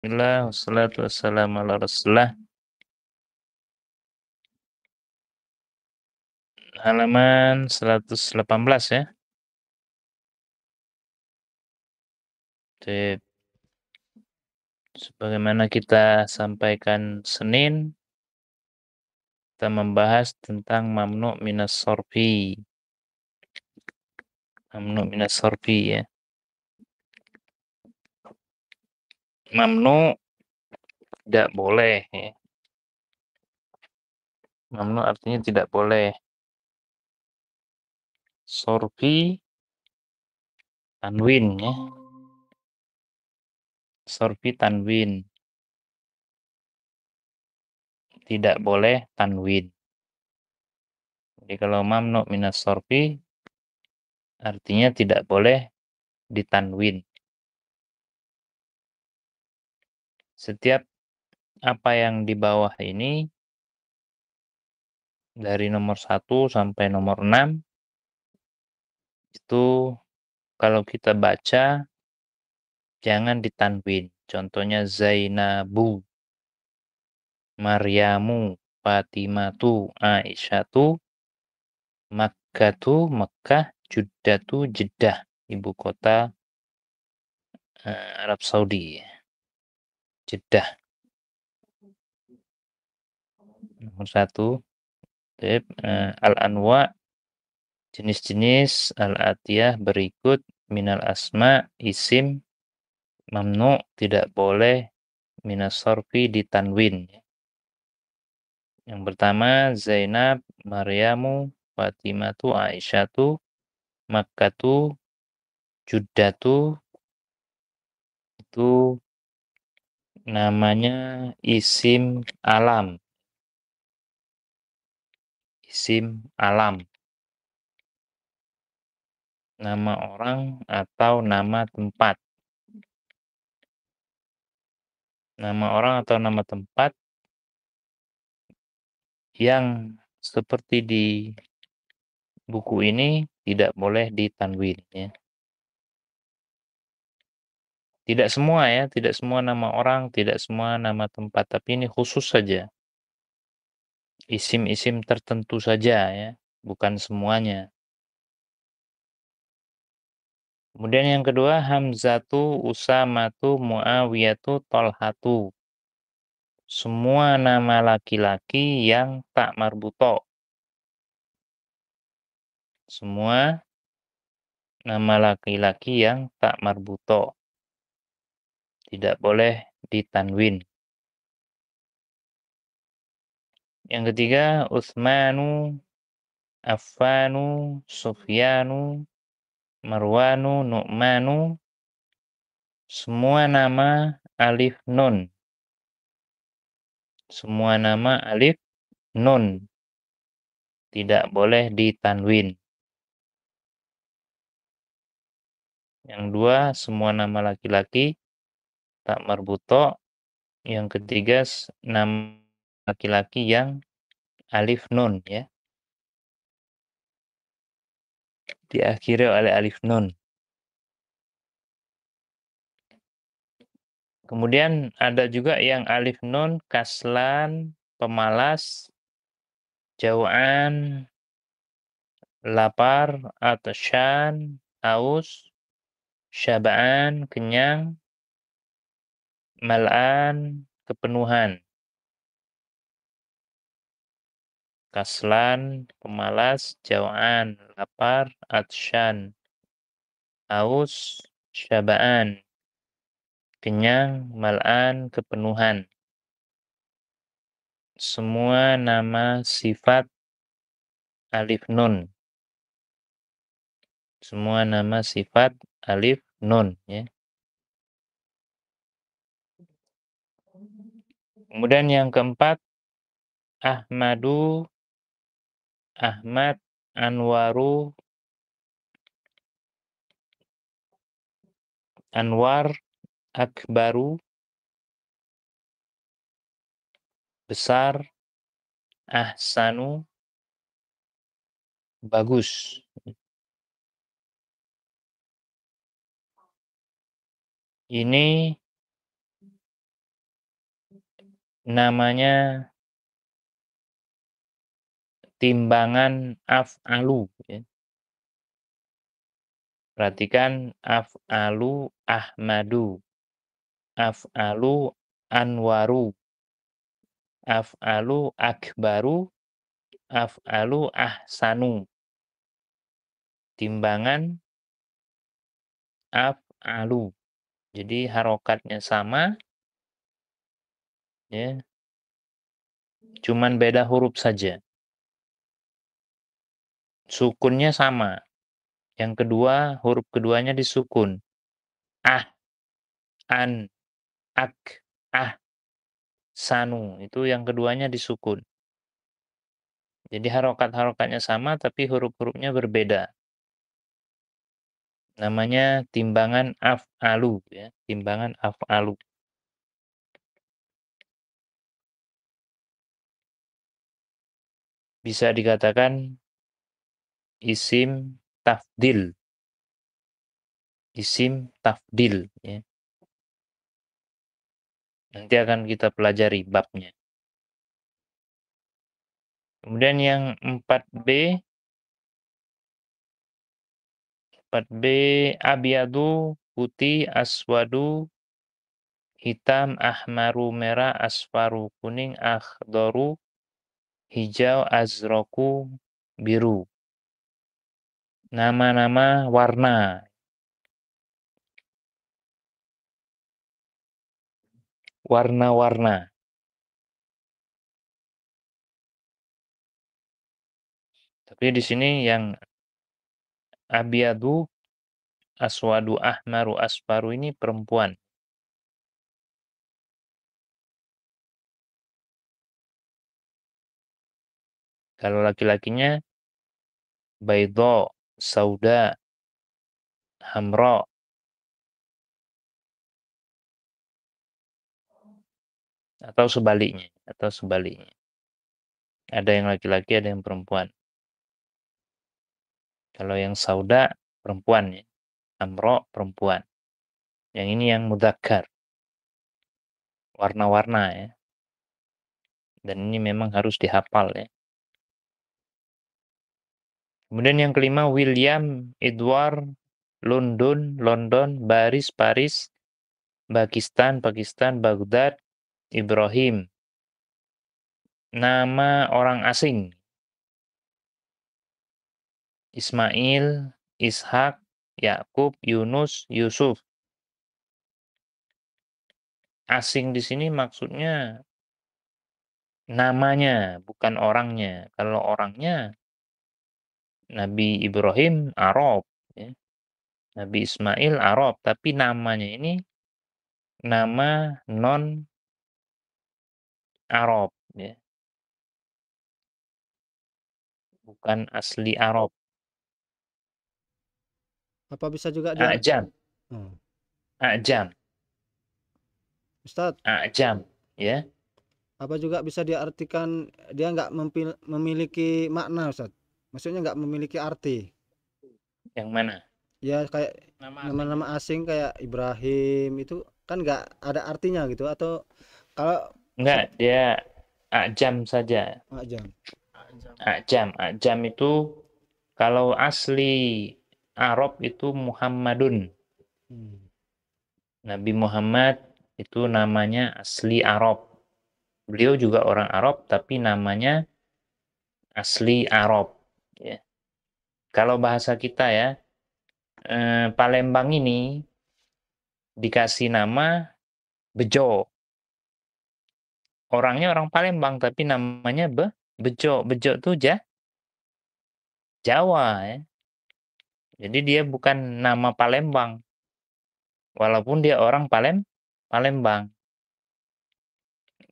Bismillah, wassalatu wassalamu ala rasulullah. Halaman 118 ya. Sip. Sebagaimana kita sampaikan Senin, kita membahas tentang mamnu minas sorfi. Mamnu minas sorfi ya. Mamnu tidak boleh ya. Mamnu artinya tidak boleh. Sorfi tanwin ya. Sorfi tanwin. Tidak boleh tanwin. Jadi kalau mamnu minas sorfi artinya tidak boleh ditanwin. Setiap apa yang di bawah ini dari nomor 1 sampai nomor 6 itu kalau kita baca jangan ditanwin. Contohnya Zainabu, Maryamu, Fatimatu, Aisyatu, Makkatu, Mekkah, Juddatu, Jeddah, ibu kota Arab Saudi. Jeddah. Nomor 1. Al-anwa, jenis-jenis al-atiyah berikut minal asma, isim mamnu, tidak boleh minas sorfi ditanwin. Yang pertama Zainab, Maryamu, Fatimatu, Aisyatu, Makkatu, Juddatu, itu namanya isim alam. Isim alam. Nama orang atau nama tempat. Nama orang atau nama tempat yang seperti di buku ini tidak boleh ditanwin ya. Tidak semua ya, tidak semua nama orang, tidak semua nama tempat, tapi ini khusus saja. Isim-isim tertentu saja ya, bukan semuanya. Kemudian yang kedua Hamzatu, Usamatu, Muawiyatu, Tolhatu. Semua nama laki-laki yang tak marbuto. Semua nama laki-laki yang tak marbuto. Tidak boleh ditanwin. Yang ketiga Utsmanu, Affanu, Sufyanu, Marwanu, Nu'manu. Semua nama alif nun. Semua nama alif nun. Tidak boleh ditanwin. Yang dua, semua nama laki-laki tak marbuto. Yang ketiga, nama laki-laki yang alif nun ya. Diakhiri oleh alif nun. Kemudian ada juga yang alif nun, kaslan, pemalas, jauan, lapar, atasyan, aus, syaba'an, kenyang, mal'an, kepenuhan. Kaslan, pemalas, jauan, lapar, atsyan, aus, syaba'an, kenyang, mal'an, kepenuhan. Semua nama sifat alif nun. Semua nama sifat alif nun ya. Kemudian yang keempat Ahmadu, Ahmad, Anwaru, Anwar, Akbaru, besar, Ahsanu, bagus. Ini namanya timbangan af'alu, ya. Perhatikan af'alu Ahmadu, af'alu Anwaru, af'alu akbaru, af'alu ahsanu. Timbangan af'alu. Jadi harokatnya sama, ya. Cuman beda huruf saja. Sukunnya sama. Yang kedua, huruf keduanya disukun. Ah, an, ak, ah, sanu. Itu yang keduanya disukun. Jadi harokat-harokatnya sama, tapi huruf-hurufnya berbeda. Namanya timbangan af'alu, ya. Timbangan af'alu. Bisa dikatakan isim tafdil. Isim tafdil, ya. Nanti akan kita pelajari babnya. Kemudian yang 4B, 4B abyadu, putih, aswadu, hitam, ahmaru, merah, asfaru, kuning, akhdaru, hijau, azroku, biru. Nama-nama warna. Warna-warna. Tapi di sini yang abyadu, aswadu, ahmaru, asfaru ini perempuan. Kalau laki-lakinya baydho, sauda, hamra. Atau sebaliknya, Ada yang laki-laki, ada yang perempuan. Kalau yang sauda perempuan, ya. Hamra perempuan. Yang ini yang mudzakkar. Warna-warna, ya. Dan ini memang harus dihafal, ya. Kemudian yang kelima, William, Edward, London, Paris, Pakistan, Baghdad, Ibrahim. Nama orang asing. Ismail, Ishak, Yakub, Yunus, Yusuf. Asing di sini maksudnya namanya, bukan orangnya. Kalau orangnya, Nabi Ibrahim Arab, ya. Nabi Ismail Arab, tapi namanya ini nama non Arab, ya. Bukan asli Arab. Apa bisa juga dia Ajam, oh, ajam, Ustadz, ajam, ya. apa juga bisa diartikan dia nggak memiliki makna, Ustadz? Maksudnya nggak memiliki arti. Yang mana? Ya kayak Nama asing. nama-nama asing kayak Ibrahim itu kan nggak ada artinya gitu atau kalau Enggak, dia ajam saja. jam. Ajam itu kalau asli Arab itu Muhammadun. Hmm. Nabi Muhammad itu namanya asli Arab. Beliau juga orang Arab, tapi namanya asli Arab. Ya. Kalau bahasa kita, ya, Palembang ini dikasih nama Bejo. Orangnya orang Palembang, tapi namanya Bejo. Bejo itu Jawa, ya. Jadi dia bukan nama Palembang, walaupun dia orang Palembang.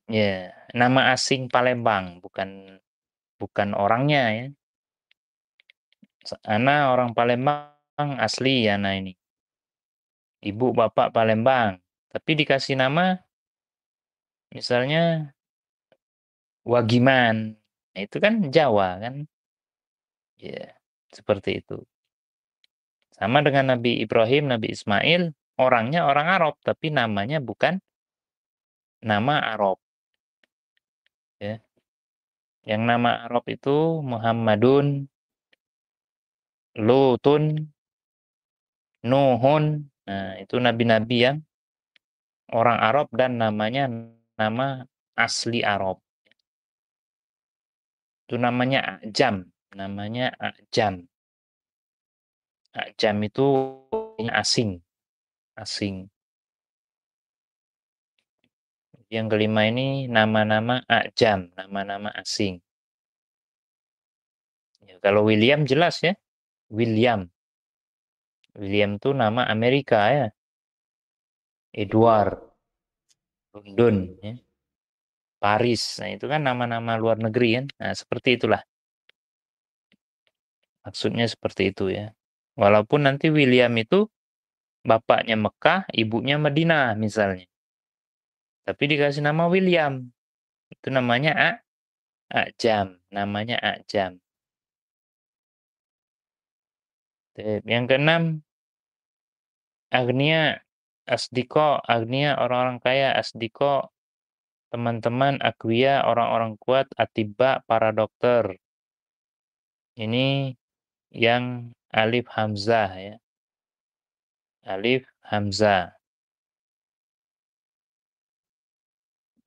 Ya, nama asing Palembang, bukan bukan orangnya, ya. Ana orang Palembang asli ya, nah ini. Ibu bapak Palembang, tapi dikasih nama misalnya Wagiman. Nah, itu kan Jawa kan? Ya, seperti itu. Sama dengan Nabi Ibrahim, Nabi Ismail, orangnya orang Arab, tapi namanya bukan nama Arab, ya. Yang nama Arab itu Muhammadun, Lutun, Nuhun. Nah, itu nabi-nabi yang orang Arab dan namanya nama asli Arab. Itu namanya Ajam, namanya Ajam. Ajam itu asing, asing. Yang kelima ini nama-nama Ajam, nama-nama asing. Ya, kalau William jelas ya, William. William itu nama Amerika ya. Edward, London, ya. Paris. Nah, itu kan nama-nama luar negeri kan. Nah, seperti itulah. Maksudnya seperti itu ya. Walaupun nanti William itu bapaknya Mekah, ibunya Madinah misalnya. Tapi dikasih nama William. Itu namanya Ajam. Namanya Ajam. Yang keenam, Agnia, Asdiko. Agnia orang-orang kaya. Asdiko teman-teman. Akwia orang-orang kuat. Atiba para dokter. Ini yang alif hamzah ya. Alif hamzah.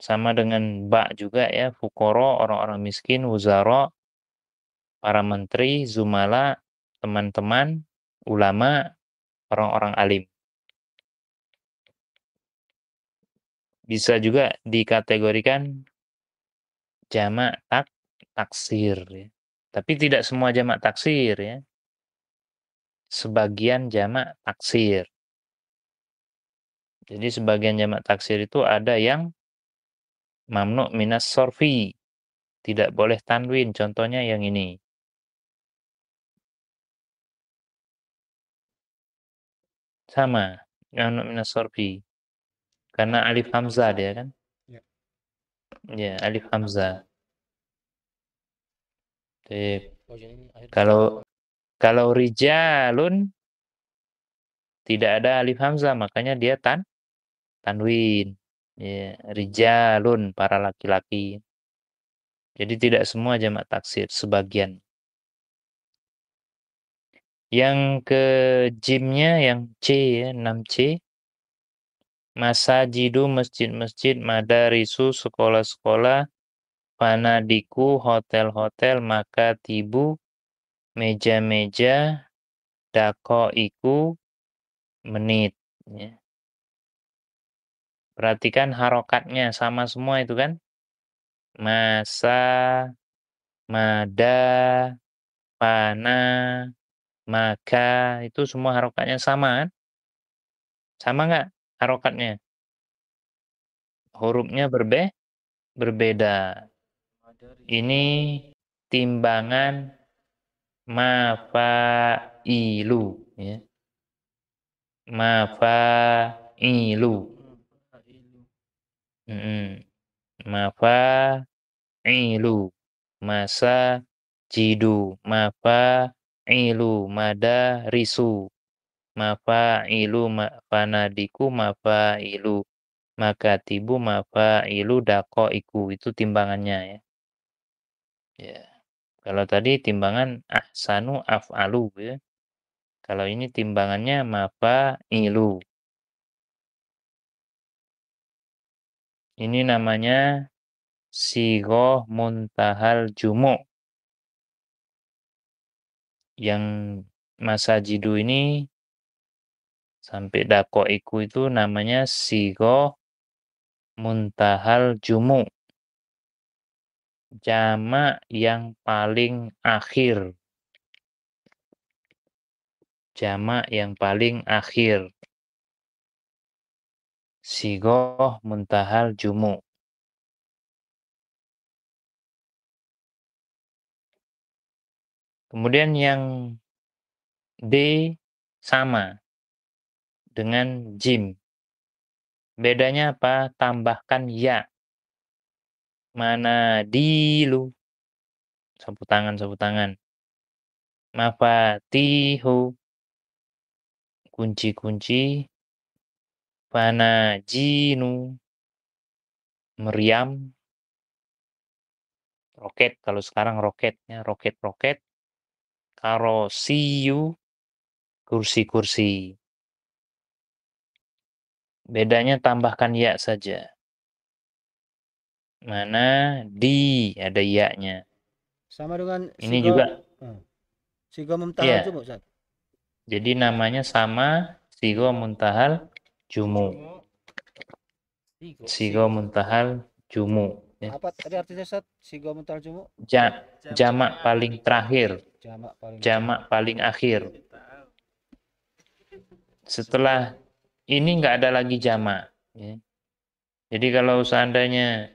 Sama dengan ba juga ya. Fukoro orang-orang miskin. Wuzaro para menteri. Zumala teman-teman. Ulama orang-orang alim. Bisa juga dikategorikan jamak taksir ya. Tapi tidak semua jamak taksir ya. Sebagian jamak taksir. Jadi sebagian jamak taksir itu ada yang mamnu minas sorfi. Tidak boleh tanwin. Contohnya yang ini. Sama. Mamnu minas sorfi. Karena alif hamzah dia kan. Ya. Ya, alif hamzah. Oh, jadi ini akhir Kalau rijalun tidak ada alif hamzah, makanya dia tanwin. Ya, rijalun para laki-laki. Jadi tidak semua jamak taksir, sebagian. Yang ke jimnya yang C ya, 6C. Masajidu masjid-masjid, madarisu sekolah-sekolah, fanadiku hotel-hotel, makatibu meja-meja, dakoiku menit. Ya. Perhatikan harokatnya sama semua itu kan. Masa, mada, pana, maka, itu semua harokatnya sama kan? Sama nggak harokatnya? Hurufnya berbeda. Ini timbangan mafailu. Ya. Mafailu. Mafailu. Masa jidu. Mafailu. Madarisu. Mafailu. Fanadiku. Mafailu. Makatibu. Mafailu. Dakoiku. Itu timbangannya ya. Ya. Kalau tadi timbangan ahsanu af'alu ya. Kalau ini timbangannya mafailu. Ini namanya sigoh muntahal jumu'. Yang masajidu ini sampai dakoiku itu namanya sigoh muntahal jumu'. Jamak yang paling akhir. Jamak yang paling akhir. Sigoh muntahal jumu'. Kemudian yang D sama dengan jim. Bedanya apa? Tambahkan ya. Mana dilu. Sapu tangan, sapu tangan. Mafatihu. Kunci-kunci. Panajinu. meriam, roket, kalau sekarang roketnya, roket-roket, karosiu, kursi-kursi. Bedanya tambahkan ya saja. Mana di ada ya-nya. Sama dengan Ini juga sigo muntahal iya. jumu, Ustaz. Jadi namanya sama sigo muntahal jumu. Sigo muntahal jumu. Ya. Apa tadi artinya, Ustaz? Sigo muntahal jumu? Jamak paling terakhir. Jamak paling Jamak paling akhir. Setelah ini nggak ada lagi jamak. Ya. Jadi kalau seandainya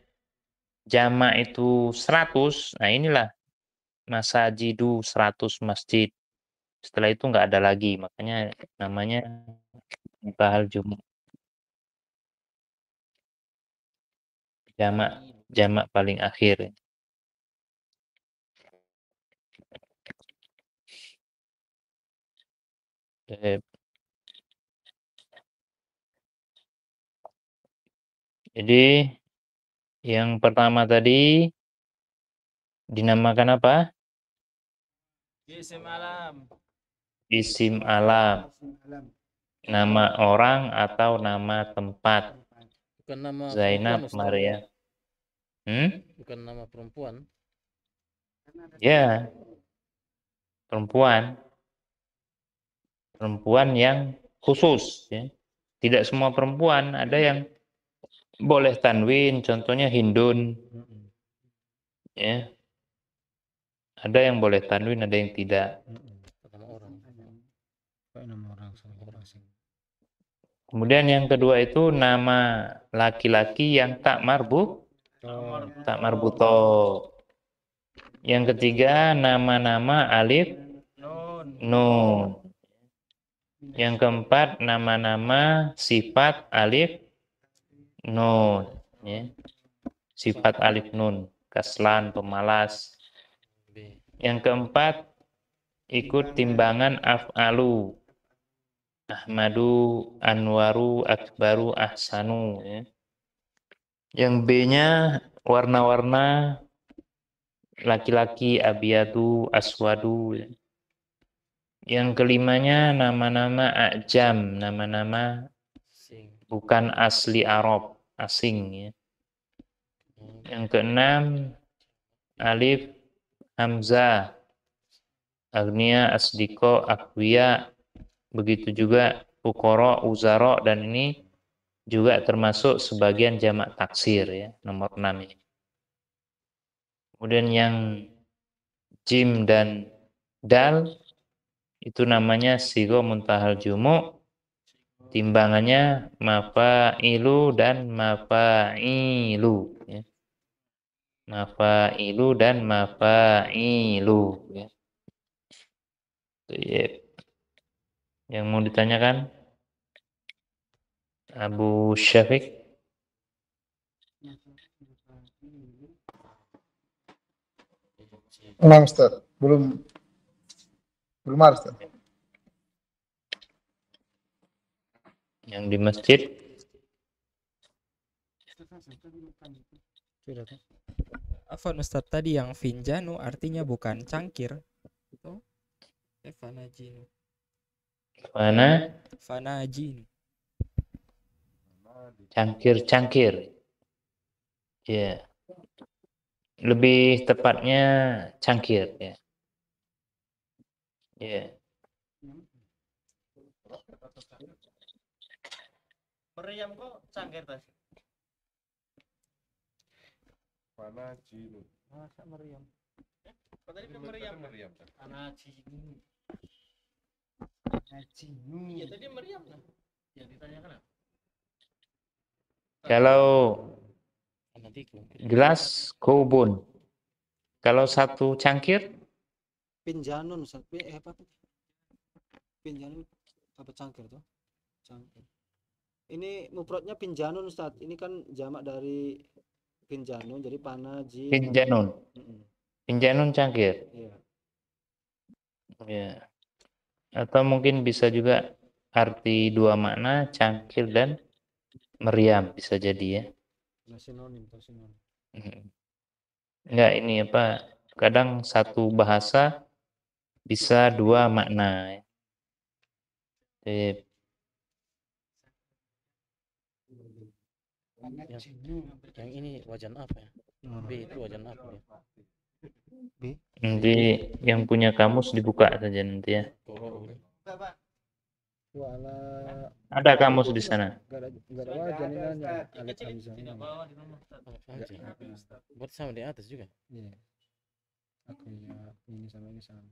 jamak itu 100, nah inilah masajidu 100 masjid. Setelah itu nggak ada lagi, makanya namanya muntahal jumu. Jamak paling akhir. Jadi yang pertama tadi dinamakan apa? Isim alam. Isim alam. Nama orang atau nama tempat. Bukan nama Zainab, perempuan, Ustaz. Maria. Bukan nama perempuan. Ya, perempuan. Perempuan yang khusus. Ya. Tidak semua perempuan, ada yang boleh tanwin, contohnya Hindun. Ya. Ada yang boleh tanwin, ada yang tidak. Nama orang. nama orang sih. Kemudian yang kedua itu nama laki-laki yang tak marbuto. Yang ketiga nama-nama alif nun. Yang keempat nama-nama sifat alif nun. Ya. Sifat alif nun, kaslan, pemalas. Yang keempat ikut timbangan af'alu. Ahmadu, Anwaru, Akbaru, Ahsanu. Ya. Yang B-nya warna-warna laki-laki, abiyadu, aswadu. Ya. Yang kelimanya nama-nama ajam, nama-nama bukan asli Arab, asing. Ya. Yang keenam alif, hamzah, agnia, asdiko, akwiya. Begitu juga fukoro, uzaro, dan ini juga termasuk sebagian jamak taksir, ya, nomor 6 ini. Kemudian yang jim dan dal itu namanya sigo muntahal jumu, timbangannya mafailu dan mafailu, ya. Mafailu dan mafailu, ya. Yang mau ditanyakan Abu Syafiq? Enggak, Ustaz. Belum ada, Ustaz. Yang di masjid? Afwan Ustaz, tadi yang finjanu artinya bukan cangkir. Itu fanajinu. Fanajinu. Cangkir. Ya. Lebih tepatnya cangkir, ya. Ya. Meriam kok cangkir tadi. Fanajinu. Masa meriam? Tadi meriam. Anajinu. Iya tadi meriam lah. Yang ditanyakan apa? Kalau gelas kubun. Kalau satu cangkir? Pinjanun, Ustaz. Apa? Pinjanun apa cangkir tuh? Cangkir. Ini mufradnya pinjanun, Ustaz. Ini kan jamak dari pinjanun, jadi panajin. Pinjanun. Pinjanun cangkir. Iya. Ya. Atau mungkin bisa juga arti dua makna, cangkir dan meriam, bisa jadi, ya. Nah, sinonim atau sinonim. Enggak, ini apa? Kadang satu bahasa bisa dua makna. Jadi, Yang ini wajan apa ya? B itu wajan apa ya? nanti yang punya kamus dibuka saja nanti ya. Wala Ada kamus di sana. enggak ada wajan ini nanya Alif Hamzah. Buat sama di atas juga. Iya. Aku ya ini sama ini sama.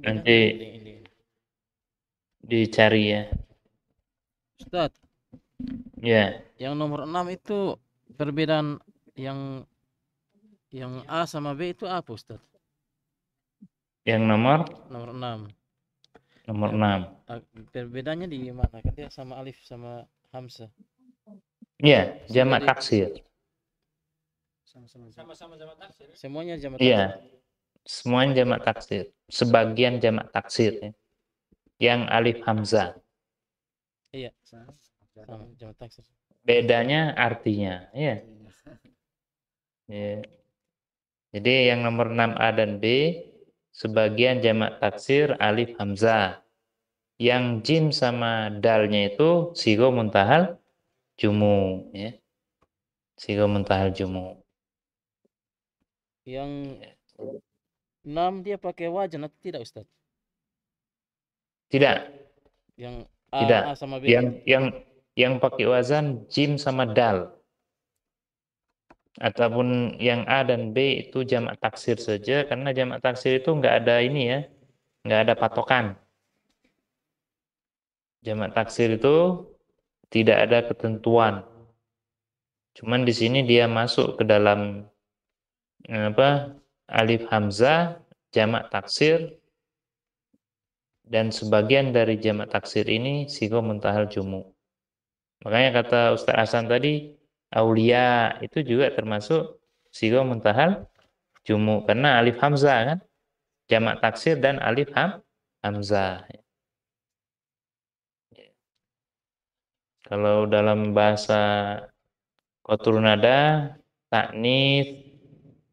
Nanti dicari ya. Ustaz, Ya, yang nomor 6 itu perbedaan yang A sama B itu apa, Ustaz? yang nomor Nomor 6. nomor 6. Perbedaannya di mana? Kan dia sama alif sama hamzah. Ya, jamak taksir. Sama-sama jamak taksir. Semuanya jamak Iya. taksir. Semuanya jamak taksir. Sebagian jamak taksir ya. Yang alif hamzah. Iya, sama jamak taksir. Bedanya artinya, ya. Ya. Jadi yang nomor 6A dan B sebagian jamak taksir alif hamzah. Yang jim sama dalnya itu sigo muntahal jumu, ya. Sigo muntahal jumu. Yang 6 dia pakai wajan atau tidak, Ustaz? Tidak, Yang tidak. A sama B. Yang pakai wazan jim sama dal. Ataupun yang A dan B itu jamak taksir saja, karena jamak taksir itu nggak ada ini ya, nggak ada patokan. Jamak taksir itu tidak ada ketentuan. Cuman di sini dia masuk ke dalam apa? Alif hamzah, jamak taksir, dan sebagian dari jamak taksir ini sigo muntahal jumu. Makanya kata Ustaz Hasan tadi, aulia itu juga termasuk sigo muntahal jumu karena alif hamzah kan, jamak taksir dan alif hamzah. Kalau dalam bahasa qatrun nada taknits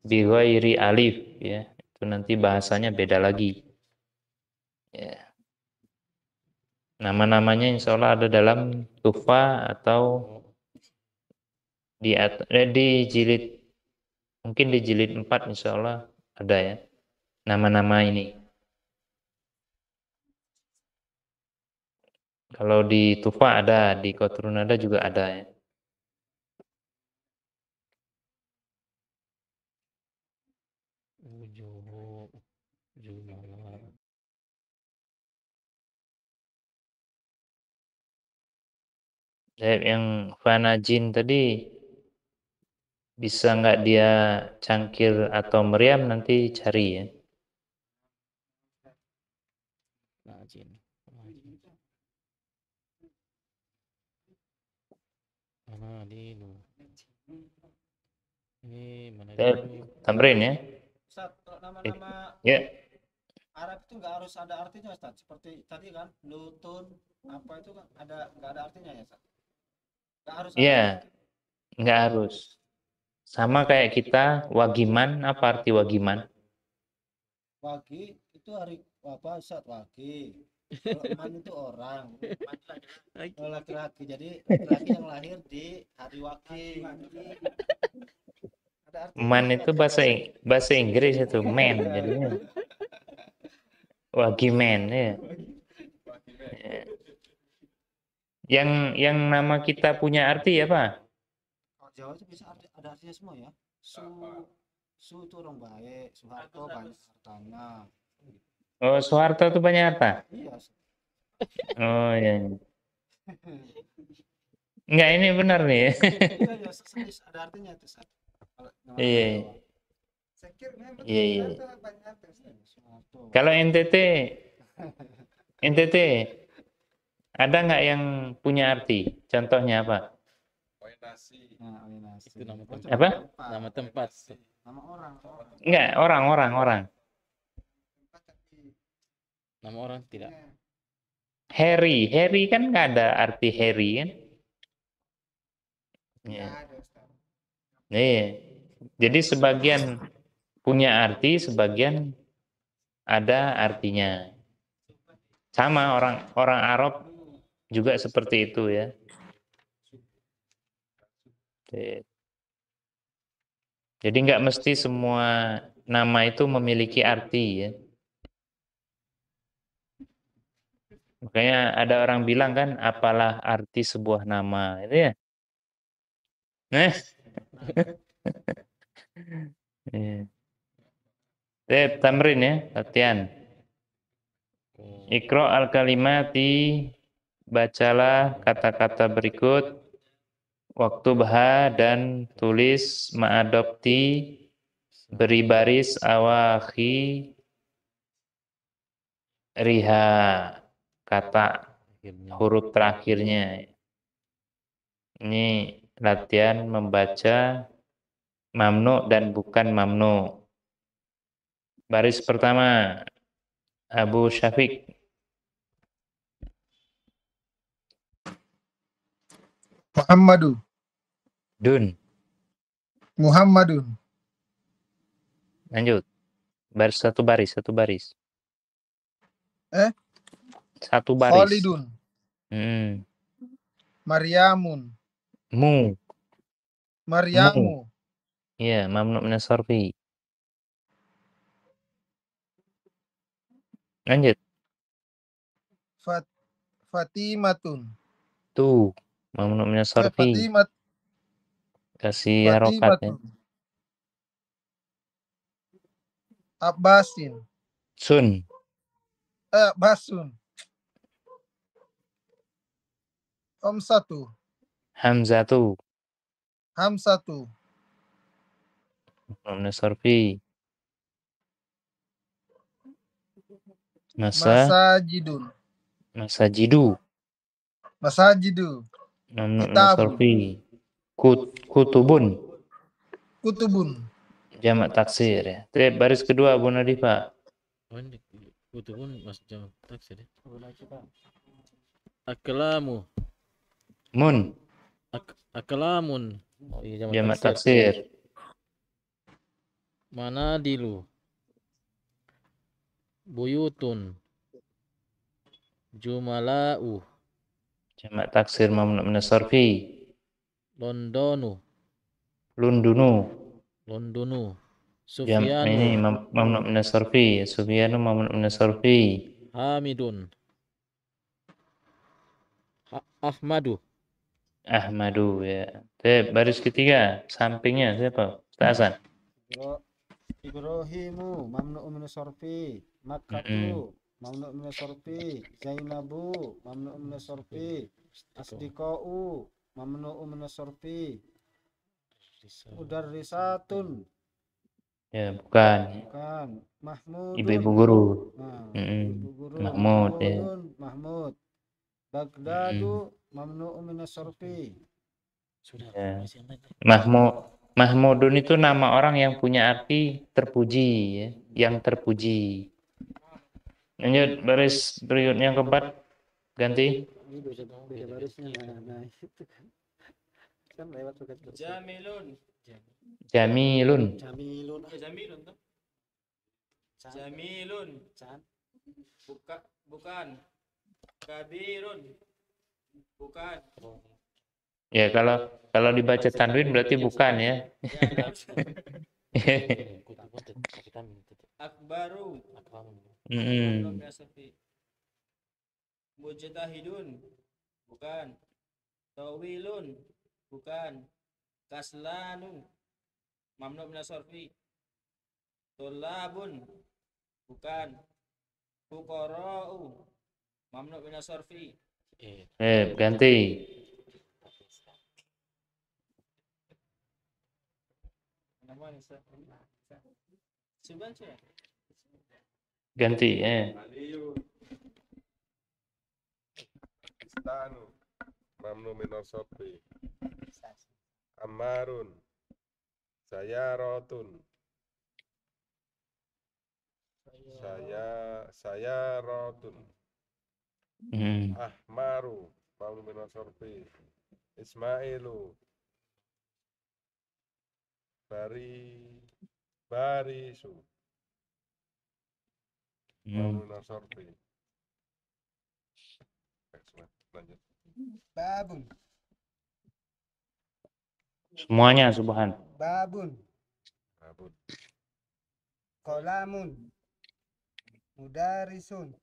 bi ghairi alif ya, itu nanti bahasanya beda lagi. Ya. Nama-namanya insya Allah ada dalam tufa atau di jilid, mungkin di jilid 4 insya Allah ada ya nama-nama ini. Kalau di tufa ada, di qatrun nada juga ada ya. Yang fanajin tadi bisa nggak dia cangkir atau meriam, nanti cari ya. Najin. Mana dulu? Ini mana dulu? Tamrin ya. Ustaz, kalau nama-nama Ya. Arab itu nggak harus ada artinya, Ustaz. Seperti tadi kan, Lutun, apa itu kan nggak ada artinya ya, Ustaz? Nggak harus Iya, ada. nggak harus. Sama kayak kita, wagiman, apa arti wagiman? Wagi itu hari apa, Ustaz? Wagi. Kalau man itu orang. Kalau laki-laki, jadi laki-laki yang lahir di hari wagi. Ada artinya. Man itu bahasa Inggris itu, man jadinya. Wagiman ya. Ya. Yang nama kita punya arti apa? Kalau Jawa itu bisa ada artinya semua ya. Su itu orang baik, Soeharto banyak hartanya. Oh, Soeharto itu banyak harta. Iya. Oh iya. Enggak, ini benar nih. Iya, ya, serius ada artinya itu, Ustaz. Kalau nama Iya. Jawa. Iya, iya. Soeharto. Kalau NTT ada nggak yang punya arti? Contohnya apa? Nah, Oinasi. Itu nama tempat. Apa? Nama tempat. Nama orang. Enggak, orang. Nama orang tidak. Harry kan nggak ada arti Harry kan? Ya. Iya. Jadi sebagian punya arti, sebagian ada artinya. Sama orang Arab juga seperti itu ya. Jadi nggak mesti semua nama itu memiliki arti ya. Makanya ada orang bilang kan, apalah arti sebuah nama, itu ya. Nah, tamrin ya, latihan. Iqra al-kalimati, bacalah kata-kata berikut. Waktu baha dan tulis ma'adopti, beri baris awakhi riha, kata huruf terakhirnya. Ini latihan membaca mamnu dan bukan mamnu. Baris pertama, Abu Syafiq. Muhammadu. Dun. Muhammadun. Lanjut. Baris satu baris. Satu baris. Khalidun. Mu. Maryamun. Maryamu. Iya, mamnu min as-sarfi. Lanjut. Fatimatun. Tuh, mamnu min as-sarfi. Kasih harokat ya. Fatimatun. Abbasin. Sun. Basun. Hamsatu. Hamzatu. Hamsatu. Mamnu min as-sarfi. Masajidun. Masajidu. Masajidu. Mamnu min Kitabun. as-sarfi. Kutubun. Kutubun. Jamak taksir ya. Baris kedua Abu Nadifa. Oh, ini kutubun mas jawab taksir ya. Aklamu. Mun. Aklamun. Oh iya Jamak taksir. Manadilu. Buyutun. Jumala'u. Jamak taksir mamnu min as-sarfi. Londonu. Lundunu. Londonu. Ini Sufyanu. mamnu min as-sarfi. Sufyanu mamnu min as-sarfi. Hamidun. Ahmadu. Ahmadu ya. Baris ketiga sampingnya siapa? Ustaz Hasan. Ibrahimu mamnu'un min as-sarfi. Makkatu mamnu'un min as-sarfi. Zainabu mamnu'un min as-sarfi. Asdiqa'u mamnu'un min as-sarfi. Mudarrisatun. Ya, bukan. Mahmudun. Ibu-ibu guru. Nah, Mm-mm. ibu guru. Mahmud ya. Mahmud. Bagdadu mamnu'un min as-sarfi. Sudah. Ya. Mahmudun itu nama orang yang punya arti terpuji ya, yang terpuji. Lanjut baris berikutnya yang keempat, ganti. Ini beda barisnya. Nah, itu kan. Kan lewat tugas. Jamilun. Jamilun. Jamilun. Ya Jamilun tuh. Jamilun. Bukan. Kabirun. Bukan. Ya kalau dibaca tanwin berarti bukan ya. Akbaru. Mm-mm. Mujtahidun. Bukan. Tawilun. Bukan. Kaslanun. Mamnu min as-sarfi. Tulabun. Bukan. Fuqara'u. Mamnu min as-sarfi. Ganti. Ganti Istanu mamnu min as-sarfi. Ammarun. Sayaratun. Sayaratun. Ahmaru mamnu min as-sarfi. Ismailu Barisu. Hmm. Mamnu Sorfi. Lanjut. Babun. Semuanya subhan. Babun. Babun. Kolamun. Mudarisun.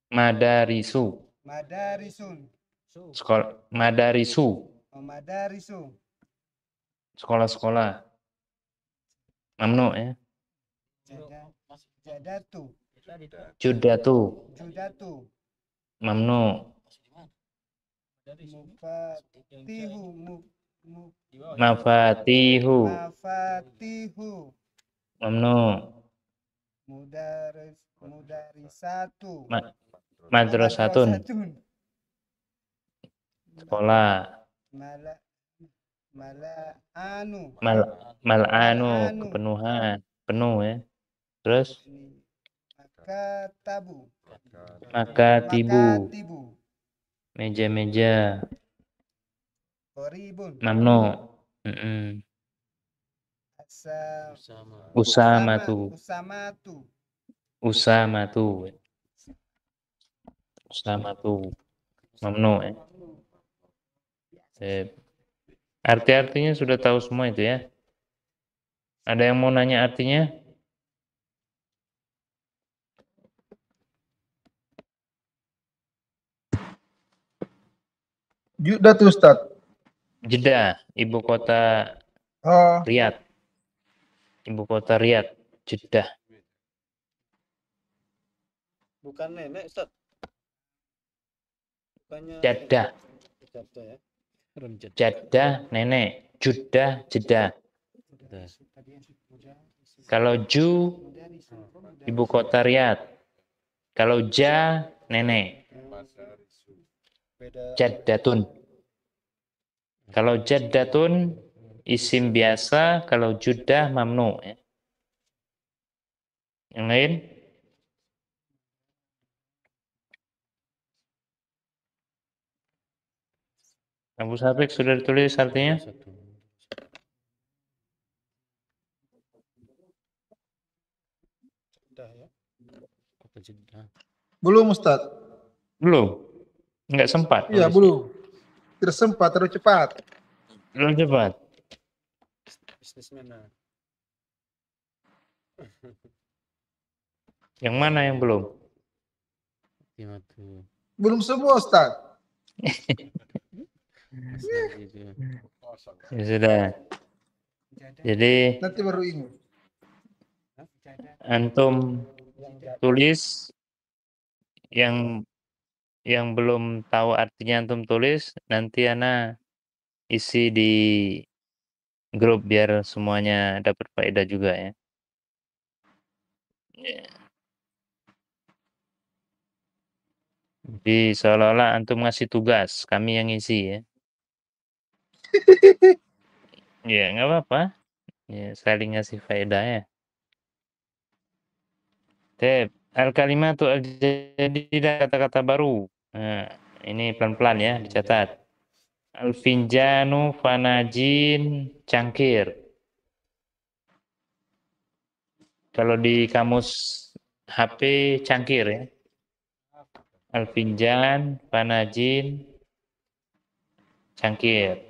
Madarisu. Madarisun. Sekolah. Madarisu. Madarisu. Sekolah-sekolah. Mamnu ya. Jadatu. Judatu. Judatu. Mamnu. Mufatihu. Mafatihu. Mafatihu. Mamnu. Mudarisatu. Madrasatun. Sekolah. Mala'anu. Mal'anu. Kepenuhan. Penuh ya. Terus. Makatabu. Makatibu. Makatibu. Meja-meja. Qoribun. Mamnu. Sama. Usamatu. Usamatu. Usamatu. Usamatu. Mamnu ya. Arti-artinya sudah tahu semua itu ya. Ada yang mau nanya artinya? Judatu Ustaz. Jeddah, ibu kota Oh, Riyadh. Ibu kota Riyadh, Jeddah. Bukan nenek, Ustaz. Bukannya Jeddah. Jeddah ya. Jeddah, nenek. Jeddah, Jeddah. Kalau Ju, ibu kota Riyadh. Kalau Ja, nenek. Beda. Jaddatun. Kalau jaddatun, isim biasa. Kalau Juddah, mamnu. Ya. Yang lain? Abu Safik sudah ditulis artinya? Jeddah ya. Kota Jeddah. belum Ustaz. Belum. Enggak sempat. Iya, nulisnya. belum. Tidak sempat, terlalu cepat. Belum cepat. Bisnismen. Yang mana yang belum? Timatu. Belum semua Ustaz. Ya sudah. Jadi Nanti baru ini. antum tulis yang belum tahu artinya antum tulis, nanti ana isi di grup biar semuanya dapat faedah juga ya. Ya. Jadi seolah-olah antum ngasih tugas, kami yang ngisi ya. Ya nggak apa-apa. Ya saling ngasih faedah ya. Al-kalimatu al-jadidah, kata-kata baru. Nah, ini pelan-pelan ya, dicatat. Al-finjanu, fanajin, cangkir. Kalau di kamus HP cangkir ya. Al-finjan, fanajin, cangkir.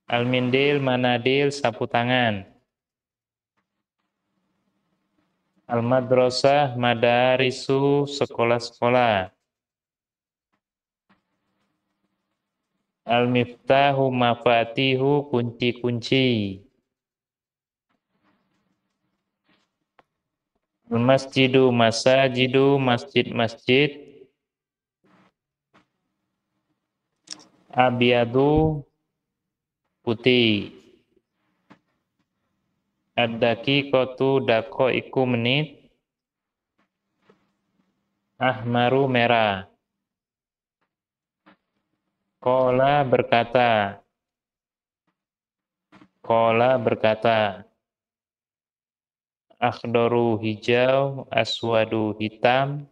Al-mindil, manadil, sapu tangan. Al-madrasah, madarisu, sekolah-sekolah. Al-miftahu, mafatihu, kunci-kunci. Al-masjidu, masajidu, masjid-masjid. Abiyadu, putih. Ad-daqiqatu, daqiqu, menit. Ahmaru, merah. Qala, berkata. Qala, berkata. Akhdaru, hijau. Aswadu, hitam.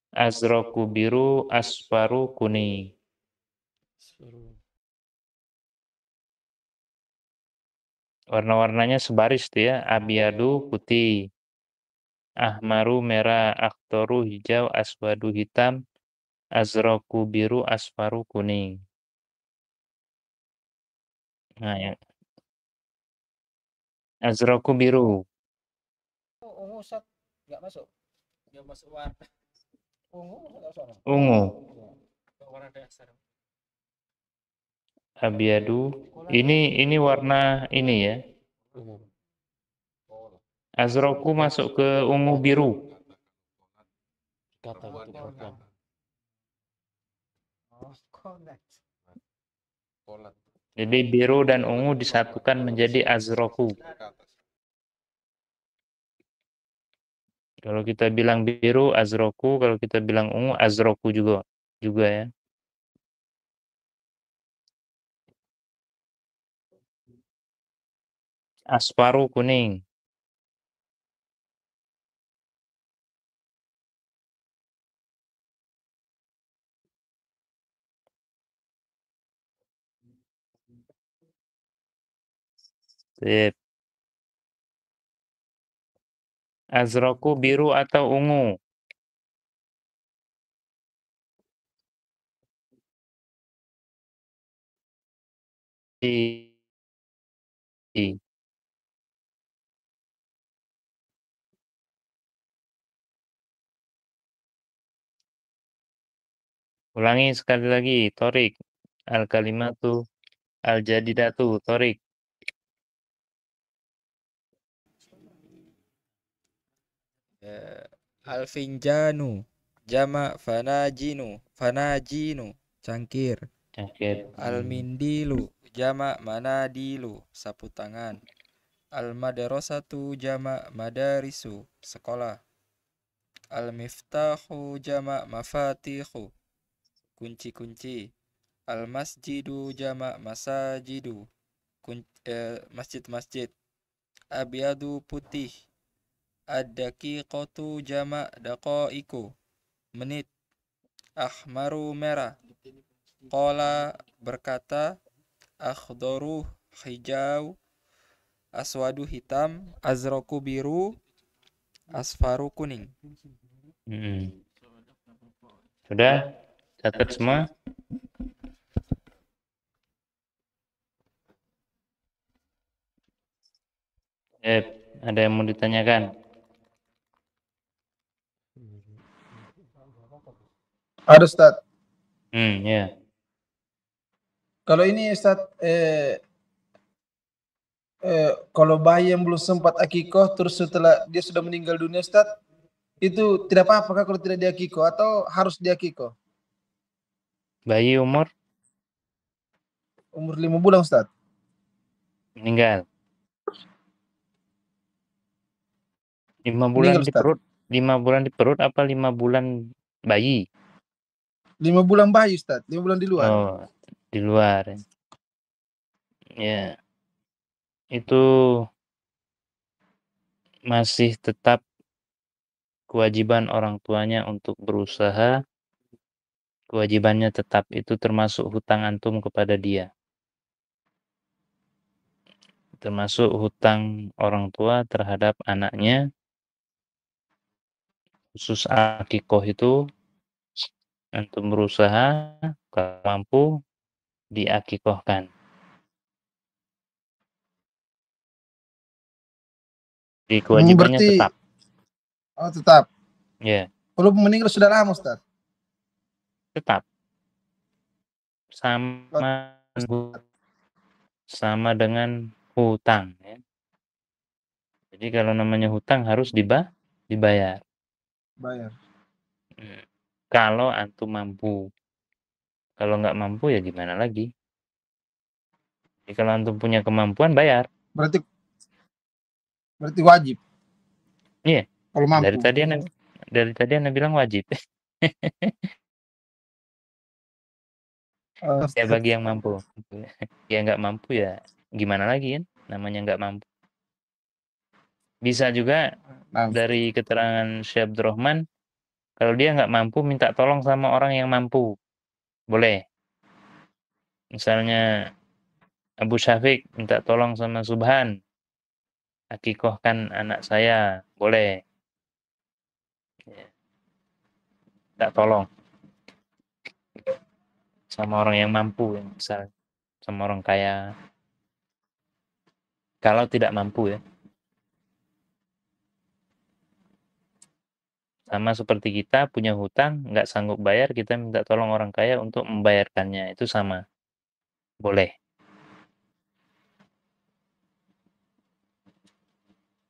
Azraku, biru. Asfaru, kuning. Warna-warnanya sebaris tuh ya, abyadu putih, ahmaru merah, akhtaru hijau, aswadu hitam, azraku biru, asfaru kuning. Nah, yang azraku biru. Ungu Ustaz nggak masuk. Dia masuk warna Ungu nggak sono. Ungu, warna dasar. abyadu. Ini warna ini ya. Azraku masuk ke ungu biru. Kata itu bukan. Oh, connect. Polat. Jadi biru dan ungu disatukan menjadi azraku. Ke atas. Kalau kita bilang biru azraku, kalau kita bilang ungu azraku juga ya. Asfaru kuning. Sip. Azraku biru atau ungu? I. Ulangi sekali lagi, Torik. Al-kalimatu al-jadidatu, Torik. Alfinjanu jama fanajinu cangkir. Cangkir. Almindilu jama manadilu sapu tangan. Almadrasatu jama madarisu sekolah. Almiftahu jama mafatihu kunci-kunci. Almasjidu jama masajidu masjid-masjid. Abyadu putih. Ad-daqiqatu jama daqaiku menit. Ahmaru merah. Qala berkata. Akhdaru hijau. Aswadu hitam. Azraku biru. Asfaru kuning. Sudah? Catat semua? Ada yang mau ditanyakan? Ada Ustaz. Ya. Kalau ini Ustaz, kalau bayi yang belum sempat akikoh terus setelah dia sudah meninggal dunia Ustaz, itu tidak apa-apa kalau tidak diakikoh atau harus diakikoh? Bayi umur? Umur 5 bulan Ustaz. Meninggal. 5 bulan Meninggal, di Ustaz. perut? 5 bulan di perut apa 5 bulan bayi? 5 bulan bayi Ustaz, 5 bulan di luar. Oh, di luar. Ya. Itu masih tetap kewajiban orang tuanya untuk berusaha. Kewajibannya tetap, itu termasuk hutang antum kepada dia. Termasuk hutang orang tua terhadap anaknya. Khusus akikoh itu antum berusaha, kalau mampu diakikohkan. Di kewajibannya Berarti, tetap. oh tetap. Ya, Walaupun meninggal sudah lama Ustaz. tetap. Sama dengan hutang. Ya. Jadi kalau namanya hutang harus dibayar. Bayar. Kalau antum mampu. Kalau nggak mampu ya gimana lagi. Jadi kalau antum punya kemampuan bayar. Berarti wajib. Iya. Kalau mampu. Dari tadi Anda bilang wajib. Ya bagi yang mampu. Ya nggak mampu ya gimana lagi kan? Namanya nggak mampu. Bisa juga dari keterangan Syekh Abdurrahman, kalau dia nggak mampu minta tolong sama orang yang mampu. Boleh. Misalnya Abu Syafiq minta tolong sama Subhan, akikohkan anak saya, boleh. Ya, minta tolong sama orang yang mampu, misal sama orang kaya. Kalau tidak mampu ya. Sama seperti kita punya hutang, nggak sanggup bayar, kita minta tolong orang kaya untuk membayarkannya. Itu sama. Boleh.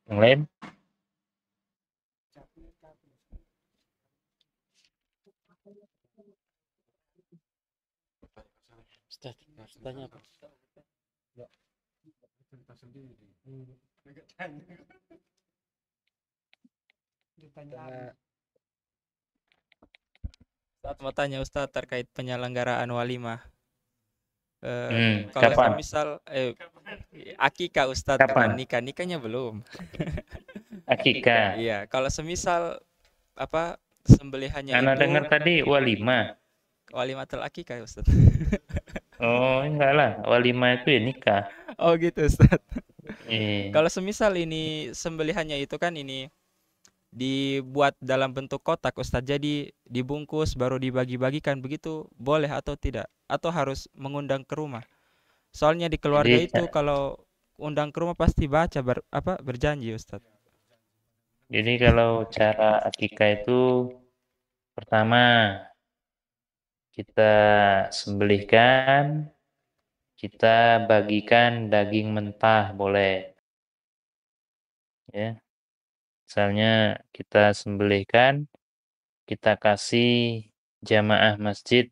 Yang lain? Ustaz, tanya apa? Ustaz mau tanya Ustaz terkait penyelenggaraan walimah. Kalau Kapan? semisal akikah Ustaz, Kapan? bukan nikahnya belum. Akikah. Iya, kalau semisal apa sembelihannya Anak itu dengar tadi walimah. walimatul akikah Ustaz. Oh, enggak lah. Walimah itu ya nikah. Oh gitu Ustaz. Eh, Kalau semisal ini sembelihannya itu kan ini dibuat dalam bentuk kotak Ustaz, jadi dibungkus baru dibagi-bagikan, begitu boleh atau tidak? Atau harus mengundang ke rumah? Soalnya di keluarga Jadi, itu kalau undang ke rumah pasti baca berjanji Ustaz. jadi kalau cara akikah itu pertama kita sembelihkan, kita bagikan daging mentah boleh. Ya. Misalnya kita sembelihkan, kita kasih jamaah masjid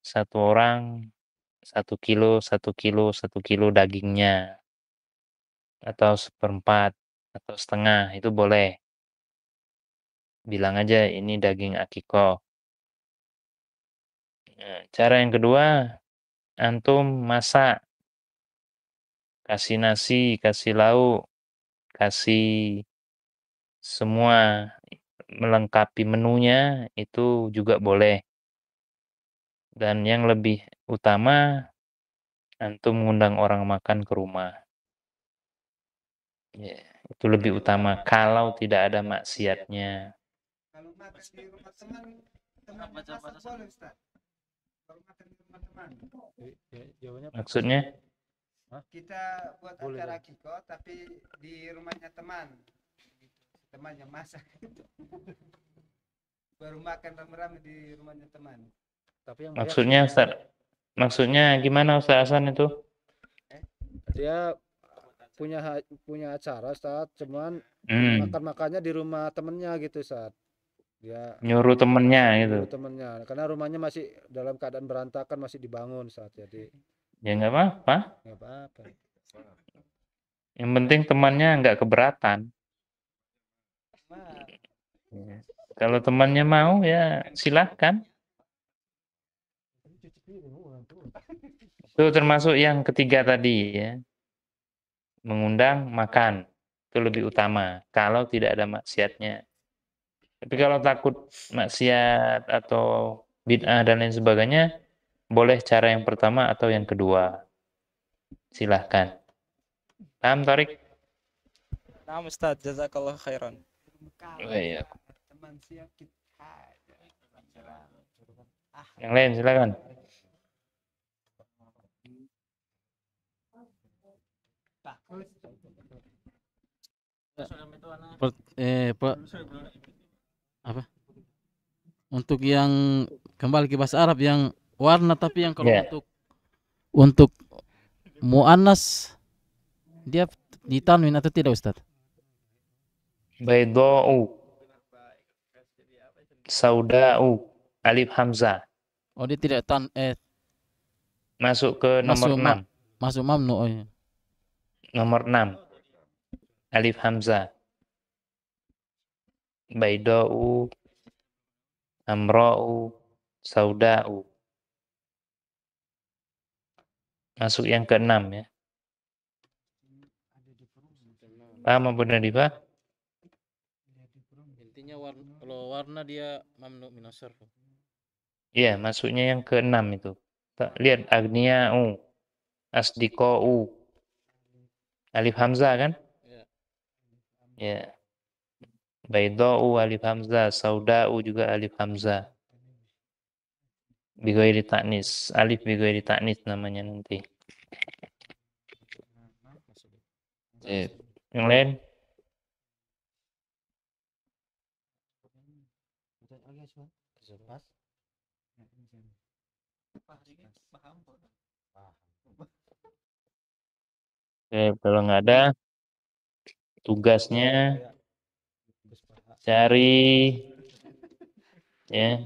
satu orang 1 kilo, 1 kilo dagingnya atau 1/4 atau setengah itu boleh. Bilang aja ini daging akikoh. Nah, cara yang kedua, antum masak, kasih nasi, kasih lauk, kasih semua melengkapi menunya itu juga boleh. Dan yang lebih utama, antum mengundang orang makan ke rumah. Ya, itu lebih utama kalau tidak ada maksiatnya. Kalau makan di rumah teman masak boleh Ustaz. Kalau makan di rumah teman. Jawabannya apa? Maksudnya? Kita buat Boleh, acara kiko tapi di rumahnya teman. Teman yang masak. Baru makan rame-rame di rumahnya teman. Tapi yang Maksudnya Ustaz? Maksudnya gimana Ustaz Hasan itu? Dia punya acara Ustaz, cuman makan-makannya di rumah temennya gitu Ustaz. Dia Nyuruh temennya gitu. nyuruh temennya karena rumahnya masih dalam keadaan berantakan, masih dibangun Ustaz. Jadi Ya nggak apa-apa. nggak apa-apa. Yang penting temannya nggak keberatan. Ya. Kalau temannya mau ya silahkan. Itu termasuk yang ketiga tadi ya. Mengundang makan. Itu lebih utama. Kalau tidak ada maksiatnya. Tapi kalau takut maksiat atau bid'ah dan lain sebagainya, boleh cara yang pertama atau yang kedua. Silahkan. Paham, Tarik? Nah Ustaz, jazakallah khairan. Oh, iya. Teman siap kita. Yang lain silakan. Apa? Untuk yang kembali ke bahasa Arab yang warna, tapi yang kalau Ya. untuk muannas dia ditanwin atau tidak Ustaz? Bayda'u, sauda'u, alif hamzah. Oh dia tidak Masuk ke nomor Masuk 6. masuk mamnu. Oh, iya. Nomor 6. Alif hamzah. Bayda'u, amra'u, sauda'u. Masuk yang ke-6 ya. Paham apa Nadifah? Intinya kalau warna dia mamnu minas sarf. Iya, masuknya yang ke-6 itu. Lihat agniya'u. asdiqau. Alif hamzah kan? Ya. Ya. Baydau alif hamzah, saudau juga alif hamzah. Bighairi ta'nis, alif bighairi ta'nis namanya nanti. Yang lain? Oke, kalau nggak ada tugasnya cari ya